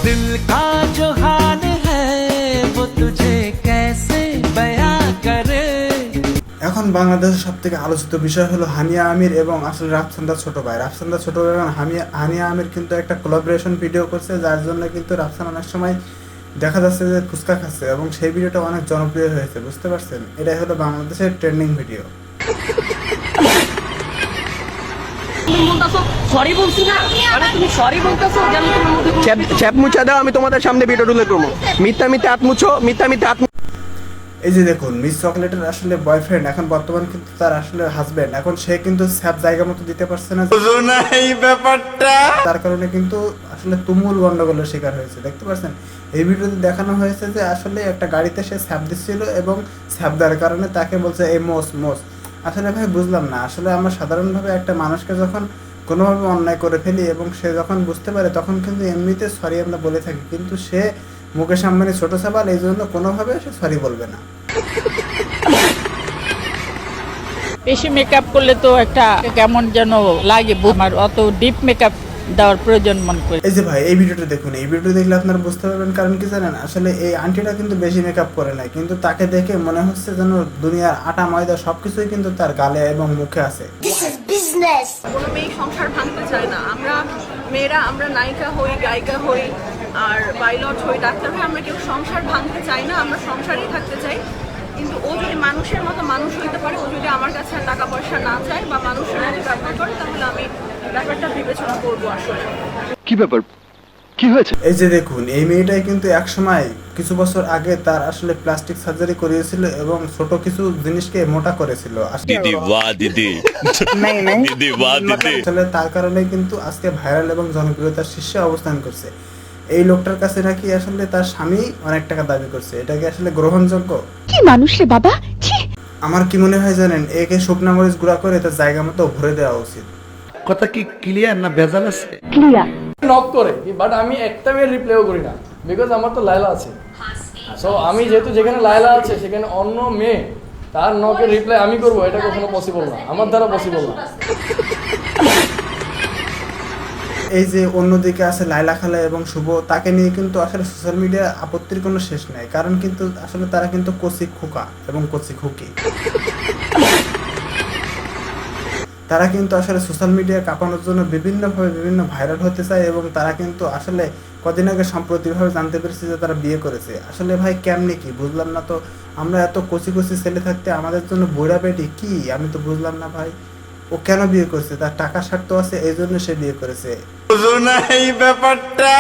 दिल का जो हाल है वो तुझे कैसे बयां करे। এখন বাংলাদেশের সবথেকে আলোচিত বিষয় হলো হানিয়া আমির এবং আসলে রাফসানদার ছোট ভাই। রাফসানদার ছোট ভাই এবং হানিয়া আমির কিন্তু একটা কোলাবোরেশন ভিডিও করছে, যার জন্য কিন্তু রাফসান অনেক সময় দেখা যাচ্ছে যে ফুচকা খাচ্ছে এবং সেই ভিডিওটা অনেক জনপ্রিয় হয়েছে, বুঝতে পারছেন? এটাই হলো বাংলাদেশের ট্রেন্ডিং ভিডিও। সরি বলছি না, আরে তুমি সরি বলতেছো যে আমি তোমার মধ্যে চ্যাপ মুছা দাও, আমি তোমাদের সামনে ভিডিও তুলে করবো। মিথ্যা মিথ্যা হাত মুছো, মিথ্যা মিথ্যা হাত। এই যে দেখুন, মিস চকলেটের আসলে বয়ফ্রেন্ড এখন বর্তমান কিন্তু তার আসলে হাজবেন্ড, এখন সে কিন্তু স্যাপ জায়গা মতো দিতে পারছে না এই ব্যাপারটা, তার কারণে কিন্তু আসলে তুমুল গন্ডগোলের শিকার হয়েছে। দেখতে পাচ্ছেন এই ভিডিওতে দেখানো হয়েছে যে আসলে একটা গাড়িতে সে স্যাপ দিচ্ছিল এবং স্যাপ দেওয়ার কারণে তাকে বলছে এই মোস মোস। আসলে ভাই বুঝলাম না, আসলে আমরা সাধারণভাবে একটা মানুষকে যখন কোনোভাবে অন্যায় করে ফেলি এবং সে যখন বুঝতে পারে তখন কিন্তু এমনিতে সরি আমরা বলে থাকি, কিন্তু সে মুকেশ আম্বানি ছোট সাবাল, এই জন্য কোনোভাবে সে সরি বলবে না। বেশি মেকআপ করলে তো একটা কেমন যেন লাগে, আমার অত ডিপ মেকআপ দেওয়ার প্রয়োজন মনে করি। এই যে ভাই এই ভিডিওটা দেখুন, এই ভিডিও দেখলে আপনারা বুঝতে পারবেন কারণ কি জানেন, আসলে এই আন্টিটা কিন্তু বেশি মেকআপ করে নাই, কিন্তু তাকে দেখে মনে হচ্ছে যেন দুনিয়ার আটা ময়দা সবকিছুই কিন্তু তার গালে এবং মুখে আছে। কোনো মেয়ে সংসার ভাঙতে চায় না। আমরা মেয়েরা আমরা নায়িকা হই, গায়িকা হই, আর পাইলট হই, ডাক্তার হই, আমরা কেউ সংসার ভাঙতে চাই না, আমরা সংসারেই থাকতে চাই। কিন্তু ও যদি মানুষের মতো মানুষ হইতে পারে, ও যদি আমার কাছে আর টাকা পয়সা না চায় বা মানুষের মতো ব্যবহার করে, তাহলে আমি ব্যাপারটা বিবেচনা করবো আসলে। কি ব্যাপার, কি হয়েছে? এই যে দেখুন, এই মেয়েটাই কিন্তু এক সময় কিছু বছর আগে তার আসলে প্লাস্টিক সার্জারি করিয়েছিল এবং ছোট কিছু জিনিসকে মোটা করেছিল। दीदी वाह दीदी दीदी वाह दीदी। আসলে তার কারণে কিন্তু আজকে ভাইরাল এবং জনপ্রিয়তার শীর্ষে অবস্থান করছে। এই লোকটার কাছে নাকি আসলে তার স্বামী অনেক টাকা দাবি করছে, এটা কি আসলে গ্রহণযোগ্য? কি মানুষ রে বাবা, আমার কি মনে হয় জানেন, একে শুকনা মরিচ গুঁড়া করে তার জায়গা মতো ভরে দেওয়া উচিত। কথা কি ক্লিয়ার না ভেজাল আছে? ক্লিয়ার। নক করে, বাট আমি একটা মেয়ের রিপ্লাইও করি না, বিকজ আমার তো লায়লা আছে। সো আমি যেহেতু যেখানে লায়লা আছে সেখানে অন্য মেয়ে তার নকের রিপ্লাই আমি করব, এটা কখনো পসিবল না, আমার দ্বারা পসিবল না। এই যে অন্যদিকে আছে লাইলা খালা এবং শুভ, তাকে নিয়ে কিন্তু আসলে সোশ্যাল মিডিয়া আপত্তির কোনো শেষ নাই, কারণ কিন্তু আসলে তারা কিন্তু কচি খোকা এবং কচি খুকি। তারা কিন্তু আসলে সোশ্যাল মিডিয়া কাঁপানোর জন্য বিভিন্নভাবে বিভিন্ন ভাইরাল হতে চায় এবং তারা কিন্তু আসলে কদিন আগে সম্প্রতিভাবে জানতে পেরেছে যে তারা বিয়ে করেছে। আসলে ভাই কেমনি কি বুঝলাম না তো, আমরা এত কচি কচি ছেলে থাকতে আমাদের জন্য বুড়া বেটি কি, আমি তো বুঝলাম না ভাই। ও কেন বিয়ে করেছে? তার টাকা স্বার্থ আছে, এই জন্য সে বিয়ে করেছে। এই ব্যাপারটা